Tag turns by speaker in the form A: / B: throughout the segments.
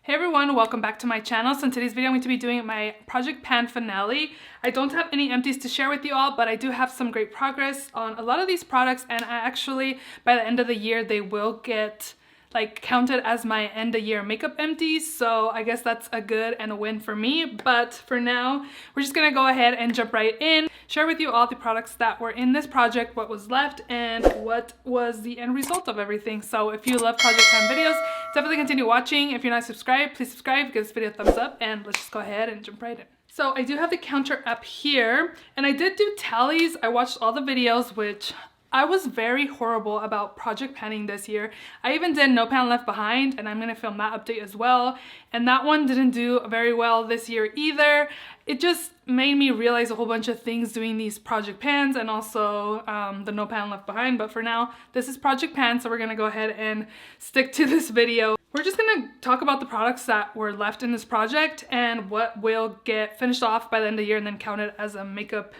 A: Hey everyone, welcome back to my channel. So in today's video I'm going to be doing my project pan finale. I don't have any empties to share with you all, but I do have some great progress on a lot of these products, and I actually, by the end of the year, they will get like counted as my end of year makeup empties. So I guess that's a good and a win for me. But for now, we're just gonna go ahead and jump right in, share with you all the products that were in this project, what was left, and what was the end result of everything. So if you love project pan videos, definitely continue watching. If you're not subscribed, please subscribe, give this video a thumbs up, and let's just go ahead and jump right in. So I do have the counter up here, and I did do tallies. I watched all the videos, which I was very horrible about project panning this year. I even did No Pan Left Behind, and I'm gonna film that update as well. And that one didn't do very well this year either. It just made me realize a whole bunch of things doing these project pans, and also the No Pan Left Behind. But for now, this is project pan, so we're gonna go ahead and stick to this video. We're just gonna talk about the products that were left in this project and what will get finished off by the end of the year and then counted as a makeup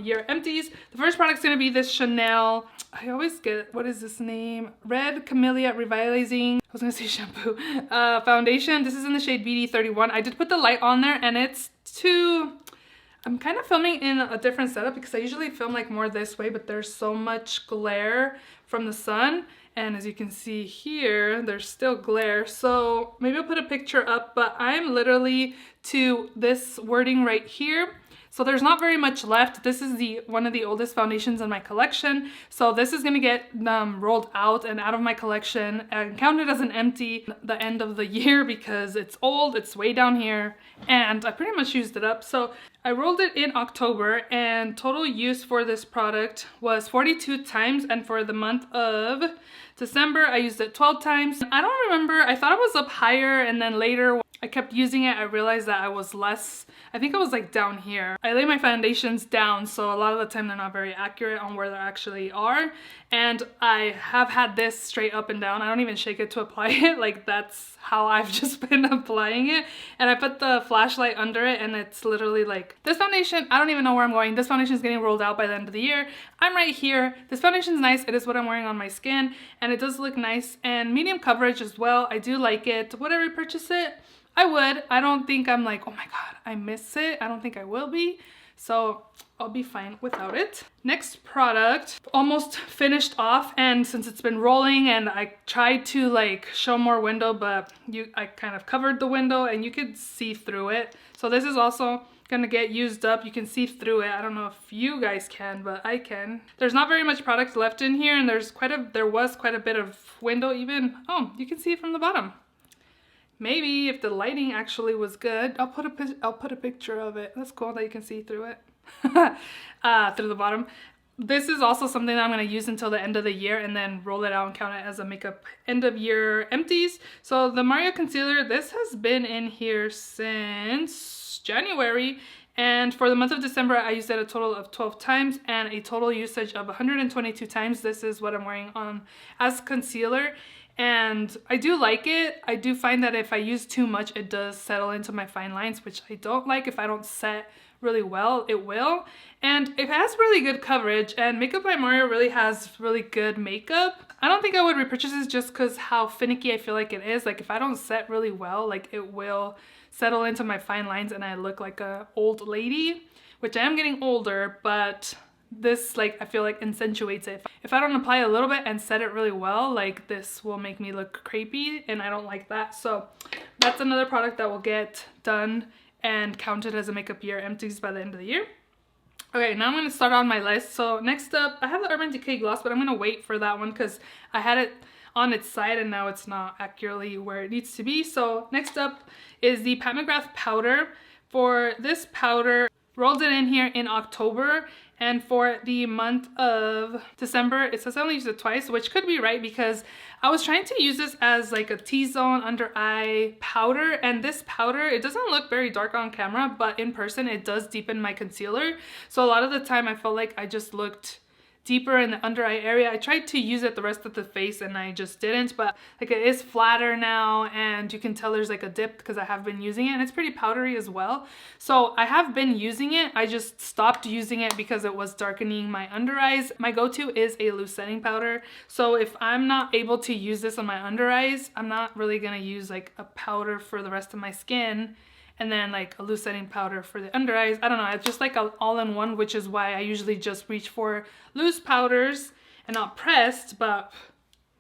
A: year empties. The first product's gonna be this Chanel, I always get, what is this name? Red Camellia Revitalizing, I was gonna say shampoo, foundation. This is in the shade BD31. I did put the light on there, and it's too, I'm kind of filming in a different setup because I usually film like more this way, but there's so much glare from the sun. And as you can see here, there's still glare. So maybe I'll put a picture up, but I'm literally to this wording right here. So there's not very much left. This is one of the oldest foundations in my collection. So this is gonna get rolled out and out of my collection and counted as an empty the end of the year because it's old, it's way down here, and I pretty much used it up. So I rolled it in October, and total use for this product was 42 times, and for the month of December I used it 12 times. I don't remember, I thought it was up higher, and then later I kept using it, I realized that I was less, I think I was like down here. I lay my foundations down, so a lot of the time they're not very accurate on where they actually are. And I have had this straight up and down. I don't even shake it to apply it. Like, that's how I've just been applying it. And I put the flashlight under it, and it's literally like, this foundation, I don't even know where I'm going. This foundation is getting rolled out by the end of the year. I'm right here. This foundation is nice. It is what I'm wearing on my skin, and it does look nice, and medium coverage as well. I do like it. Would I repurchase it? I would. I don't think I'm like, oh my god, I miss it. I don't think I will be. So I'll be fine without it. Next product, almost finished off, and since it's been rolling and I tried to like show more window, but I kind of covered the window and you could see through it. So this is also gonna get used up. You can see through it. I don't know if you guys can, but I can. There's not very much product left in here, and there was quite a bit of window even. Oh, you can see it from the bottom. Maybe if the lighting actually was good, I'll put a picture of it. That's cool that you can see through it, through the bottom. This is also something that I'm going to use until the end of the year and then roll it out and count it as a makeup end of year empties. So the Mario Concealer, this has been in here since January. And for the month of December, I used it a total of 12 times and a total usage of 122 times. This is what I'm wearing on as concealer. And I do like it. I do find that if I use too much, it does settle into my fine lines, which I don't like. If I don't set really well, it will. And it has really good coverage, and Makeup by Mario really has really good makeup. I don't think I would repurchase this just because how finicky I feel like it is. Like, if I don't set really well, like, it will settle into my fine lines and I look like a old lady, which I am getting older, but this, like, I feel like accentuates it. If I don't apply a little bit and set it really well, like, this will make me look crepey, and I don't like that. So that's another product that will get done and counted as a makeup year empties by the end of the year. Okay, now I'm going to start on my list. So next up, I have the Urban Decay gloss, but I'm going to wait for that one because I had it on its side and now it's not accurately where it needs to be. So next up is the Pat McGrath powder. For this powder, rolled it in here in October, and for the month of December, it says I only used it twice, which could be right because I was trying to use this as like a T-zone under eye powder, and this powder, it doesn't look very dark on camera, but in person it does deepen my concealer. So a lot of the time I felt like I just looked deeper in the under eye area. I tried to use it the rest of the face and I just didn't, but like it is flatter now and you can tell there's like a dip because I have been using it and it's pretty powdery as well. So I have been using it. I just stopped using it because it was darkening my under eyes. My go-to is a loose setting powder. So if I'm not able to use this on my under eyes, I'm not really gonna use like a powder for the rest of my skin and then like a loose setting powder for the under eyes. I don't know, it's just like an all-in-one, which is why I usually just reach for loose powders and not pressed. But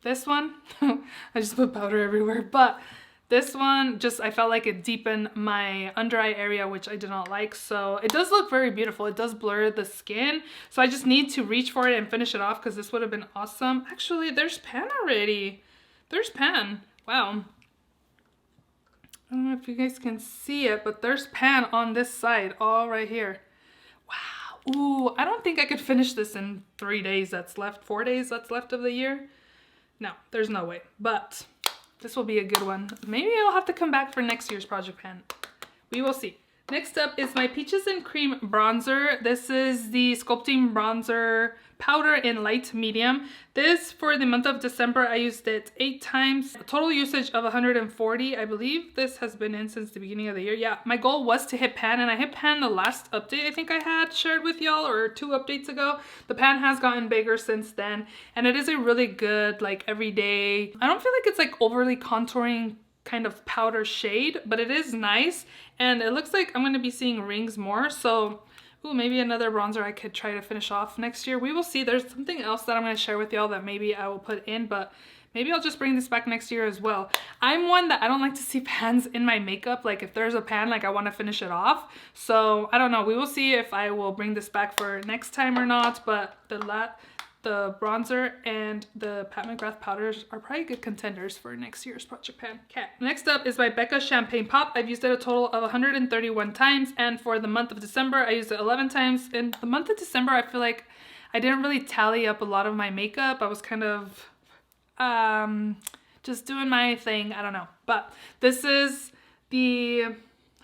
A: this one, I just put powder everywhere, but this one just, I felt like it deepened my under eye area, which I did not like. So it does look very beautiful. It does blur the skin. So I just need to reach for it and finish it off because this would have been awesome. Actually, there's pan already. There's pan. Wow. I don't know if you guys can see it, but there's pan on this side, all right here. Wow. Ooh, I don't think I could finish this in 3 days that's left, 4 days that's left of the year. No, there's no way. But this will be a good one. Maybe I'll have to come back for next year's project pan. We will see. Next up is my Peaches and Cream bronzer. This is the Sculpting Bronzer Powder in light medium. This, for the month of December, I used it 8 times. A total usage of 140. I believe this has been in since the beginning of the year. Yeah, my goal was to hit pan, and I hit pan the last update I think I had shared with y'all, or 2 updates ago. The pan has gotten bigger since then, and it is a really good, like, everyday. I don't feel like it's like overly contouring kind of powder shade, but it is nice, and it looks like I'm going to be seeing rings more. So ooh, maybe another bronzer I could try to finish off next year. We will see. There's something else that I'm going to share with y'all that maybe I will put in, but maybe I'll just bring this back next year as well. I'm one that I don't like to see pans in my makeup. Like if there's a pan, like I want to finish it off. So I don't know. We will see if I will bring this back for next time or not, but the bronzer and the Pat McGrath powders are probably good contenders for next year's project pan. Okay, next up is my Becca Champagne Pop. I've used it a total of 131 times, and for the month of December, I used it 11 times. In the month of December, I feel like I didn't really tally up a lot of my makeup. I was kind of just doing my thing. I don't know. But this is the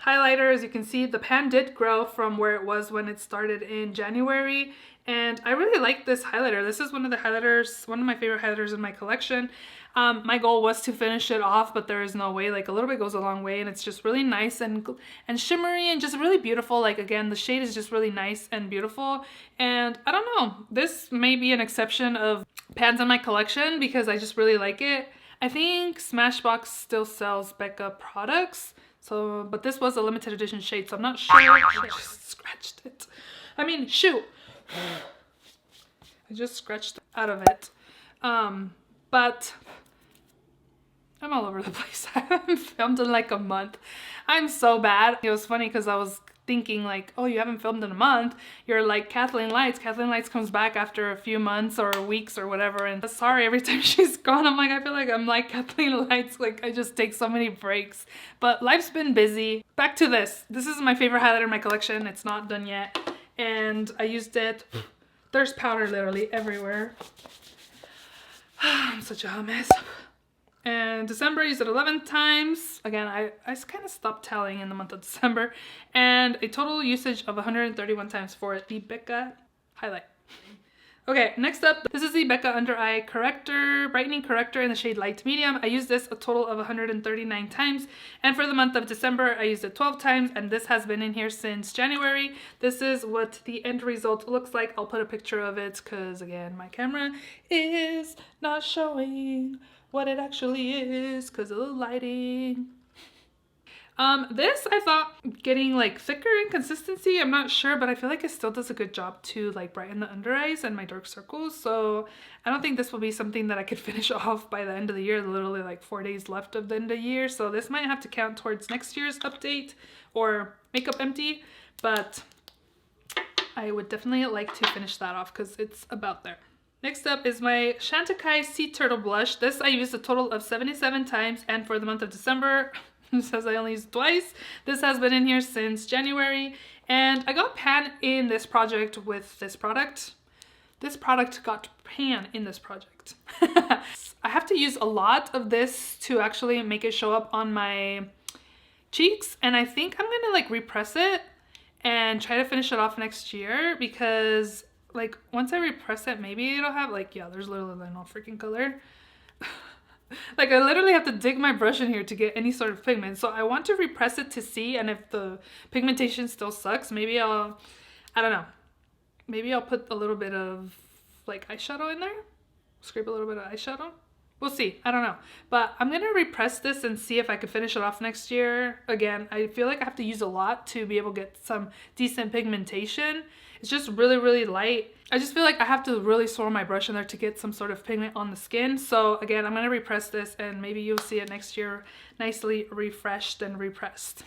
A: highlighter. As you can see, the pan did grow from where it was when it started in January. And I really like this highlighter. This is one of the highlighters, one of my favorite highlighters in my collection. My goal was to finish it off, but there is no way. Like a little bit goes a long way, and it's just really nice and shimmery and just really beautiful. Like again, the shade is just really nice and beautiful. And I don't know, this may be an exception of pans in my collection because I just really like it. I think Smashbox still sells Becca products. So, but this was a limited edition shade, so I'm not sure. I just scratched it. I mean, shoot. I just scratched out of it. But I'm all over the place. I haven't filmed in like a month. I'm so bad. It was funny because I was thinking like, oh, you haven't filmed in a month. You're like Kathleen Lights. Kathleen Lights comes back after a few months or weeks or whatever. And sorry, every time she's gone, I'm like, I feel like I'm like Kathleen Lights. Like I just take so many breaks. But life's been busy. Back to this. This is my favorite highlighter in my collection. It's not done yet. And I used it. There's powder literally everywhere. I'm such a hot mess. And December, I used it 11 times. Again, I kind of stopped tallying in the month of December. And a total usage of 131 times for the Becca highlight. Okay, next up, this is the Becca Under Eye Corrector, Brightening Corrector in the shade Light Medium. I used this a total of 139 times, and for the month of December, I used it 12 times, and this has been in here since January. This is what the end result looks like. I'll put a picture of it, because again, my camera is not showing what it actually is, because of the lighting. This I thought getting like thicker in consistency, I'm not sure, but I feel like it still does a good job to like brighten the under eyes and my dark circles. So I don't think this will be something that I could finish off by the end of the year. Literally like 4 days left of the end of the year. So this might have to count towards next year's update or makeup empty, but I would definitely like to finish that off because it's about there. Next up is my Shantaai Sea Turtle Blush. This I used a total of 77 times, and for the month of December, it says I only used twice. This has been in here since January, and I got pan in this project with this product. This product got pan in this project. I have to use a lot of this to actually make it show up on my cheeks, and I think I'm gonna like repress it and try to finish it off next year because like once I repress it, maybe it'll have like, yeah, there's literally no freaking color. Like I literally have to dig my brush in here to get any sort of pigment. So I want to repress it to see, and if the pigmentation still sucks, maybe I don't know. Maybe I'll put a little bit of like eyeshadow in there. Scrape a little bit of eyeshadow. We'll see. I don't know. But I'm going to repress this and see if I can finish it off next year. Again, I feel like I have to use a lot to be able to get some decent pigmentation. It's just really, really light. I just feel like I have to really swirl my brush in there to get some sort of pigment on the skin. So again, I'm going to repress this and maybe you'll see it next year nicely refreshed and repressed.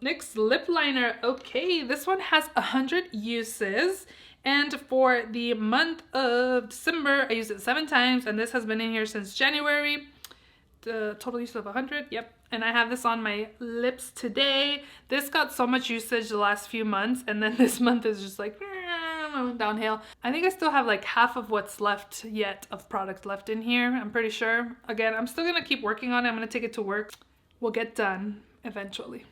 A: Next, lip liner. Okay, this one has 100 uses. And for the month of December, I used it 7 times, and this has been in here since January. The total use of 100, yep. And I have this on my lips today. This got so much usage the last few months, and then this month is just like downhill. I think I still have like half of what's left yet of product left in here, I'm pretty sure. Again, I'm still gonna keep working on it. I'm gonna take it to work. We'll get done eventually,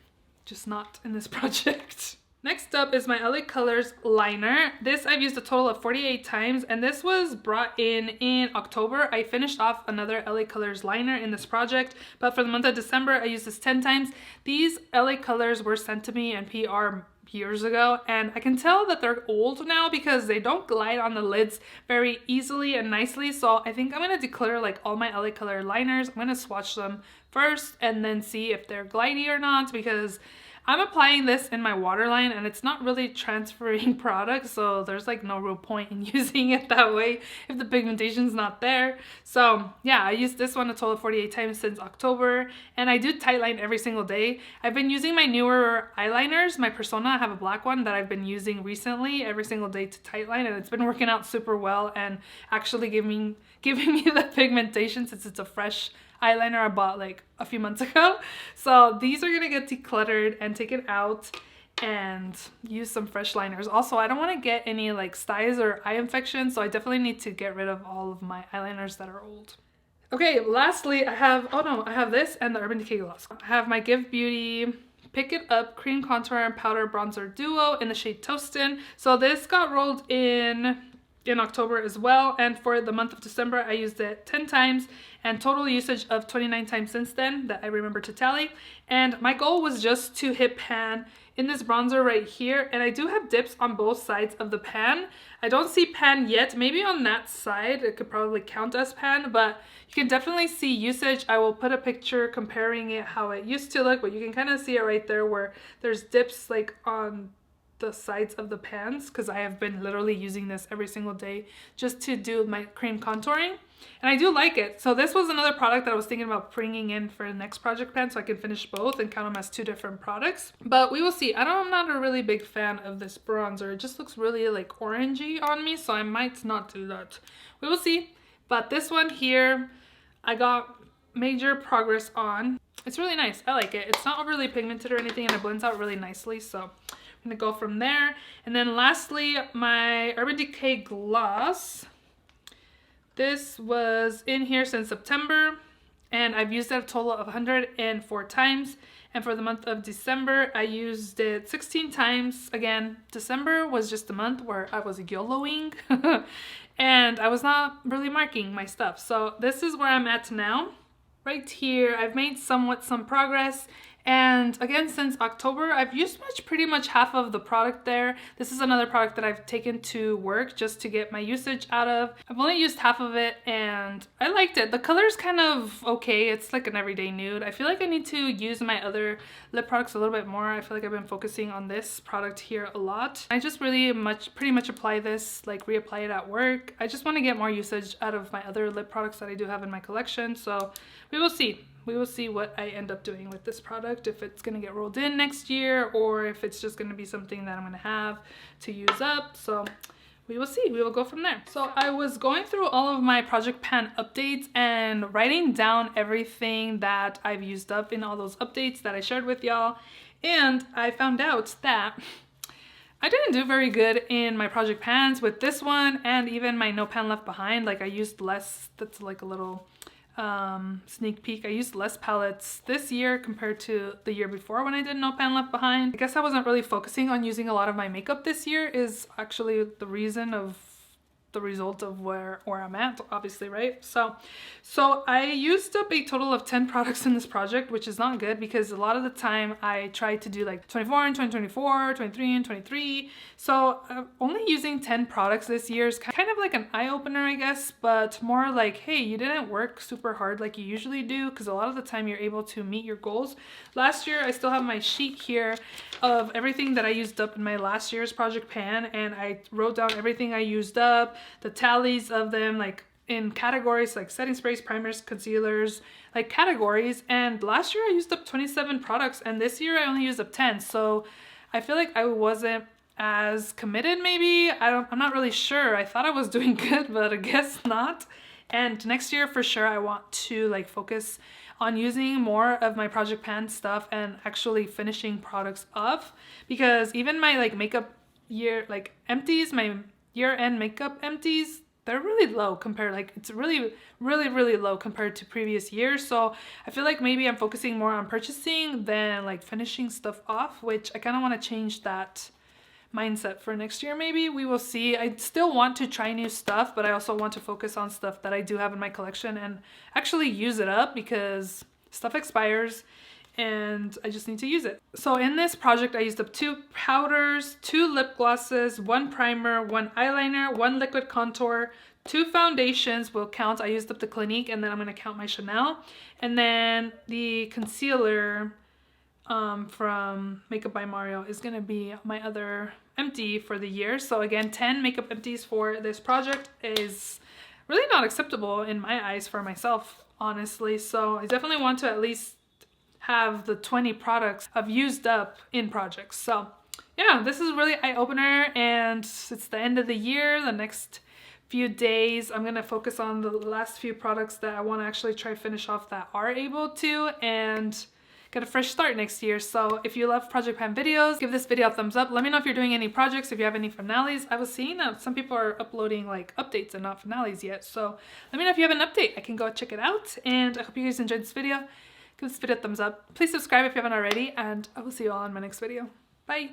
A: just not in this project. Next up is my LA Colors liner. This I've used a total of 48 times, and this was brought in October. I finished off another LA Colors liner in this project, but for the month of December, I used this 10 times. These LA Colors were sent to me in PR years ago, and I can tell that they're old now because they don't glide on the lids very easily and nicely. So I think I'm going to declutter like all my LA Color liners. I'm going to swatch them first and then see if they're glidey or not, because I'm applying this in my waterline and it's not really transferring product, so there's like no real point in using it that way if the pigmentation's not there. So yeah, I used this one a total of 48 times since October, and I do tightline every single day. I've been using my newer eyeliners, my Persona. I have a black one that I've been using recently every single day to tightline, and it's been working out super well and actually giving me the pigmentation since it's a fresh eyeliner I bought like a few months ago. So these are gonna get decluttered and taken out and use some fresh liners. Also, I don't want to get any like styes or eye infections, so I definitely need to get rid of all of my eyeliners that are old. Okay, lastly, I have this and the Urban Decay gloss. I have my Give Beauty Pick It Up Cream Contour and Powder Bronzer Duo in the shade Toastin'. So this got rolled in October as well, and for the month of December I used it 10 times and total usage of 29 times since then that I remember to tally. And my goal was just to hit pan in this bronzer right here, and I do have dips on both sides of the pan. I don't see pan yet. Maybe on that side it could probably count as pan, but you can definitely see usage. I will put a picture comparing it how it used to look, but you can kind of see it right there where there's dips like on the sides of the pans, because I have been literally using this every single day just to do my cream contouring, and I do like it. So this was another product that I was thinking about bringing in for the next project pan so I can finish both and count them as 2 different products, but we will see. I'm not a really big fan of this bronzer. It just looks really like orangey on me, so I might not do that. We will see. But this one here I got major progress on. It's really nice. I like it. It's not overly pigmented or anything, and it blends out really nicely, so I'm gonna go from there. And then lastly, my Urban Decay gloss. This was in here since September, and I've used it a total of 104 times. And for the month of December, I used it 16 times. Again, December was just a month where I was YOLOing and I was not really marking my stuff. So this is where I'm at now. Right here, I've made some progress. And again, since October, I've used pretty much half of the product there. This is another product that I've taken to work just to get my usage out of. I've only used half of it and I liked it. The color's kind of okay. It's like an everyday nude. I feel like I need to use my other lip products a little bit more. I feel like I've been focusing on this product here a lot. I just pretty much apply this, like reapply it at work. I just want to get more usage out of my other lip products that I do have in my collection. So we will see. We will see what I end up doing with this product, if it's going to get rolled in next year or if it's just going to be something that I'm going to have to use up. So we will see. We will go from there. So I was going through all of my project pan updates and writing down everything that I've used up in all those updates that I shared with y'all. And I found out that I didn't do very good in my project pans with this one and even my no pan left behind. Like I used less. That's like a little sneak peek. I used less palettes this year compared to the year before when I did No Pan Left Behind. I guess I wasn't really focusing on using a lot of my makeup this year is actually the reason of the result of where I'm at, obviously, right? So I used up a total of 10 products in this project, which is not good because a lot of the time I try to do like 24 and 2024, 23 and 23. So only using 10 products this year is kind of like an eye-opener, I guess, but more like, hey, you didn't work super hard like you usually do, because a lot of the time you're able to meet your goals. Last year, I still have my sheet here of everything that I used up in my last year's project pan, and I wrote down everything I used up, the tallies of them, like in categories like setting sprays, primers, concealers, like categories. And last year I used up 27 products, and this year I only used up 10. So I feel like I wasn't as committed, maybe. I'm not really sure. I thought I was doing good, but I guess not. And next year for sure I want to like focus on using more of my project pan stuff and actually finishing products off, because even my like makeup year like empties, my year-end makeup empties, they're really low compared, like it's really low compared to previous years. So I feel like maybe I'm focusing more on purchasing than like finishing stuff off, which I kind of want to change that mindset for next year. Maybe we will see. I still want to try new stuff, but I also want to focus on stuff that I do have in my collection and actually use it up, because stuff expires and I just need to use it. So in this project, I used up 2 powders, 2 lip glosses, 1 primer, 1 eyeliner, 1 liquid contour, 2 foundations will count. I used up the Clinique, and then I'm going to count my Chanel. And then the concealer from Makeup by Mario is going to be my other empty for the year. So again, 10 makeup empties for this project is really not acceptable in my eyes for myself, honestly. So I definitely want to at least have the 20 products I've used up in projects. So yeah, this is really eye-opener, and it's the end of the year. The next few days I'm gonna focus on the last few products that I want to actually try finish off that are able to, and get a fresh start next year. So if you love project pan videos, give this video a thumbs up. Let me know if you're doing any projects, if you have any finales. I was seeing that some people are uploading like updates and not finales yet. So let me know if you have an update. I can go check it out. And I hope you guys enjoyed this video. Give this video a thumbs up. Please subscribe if you haven't already, and I will see you all in my next video. Bye.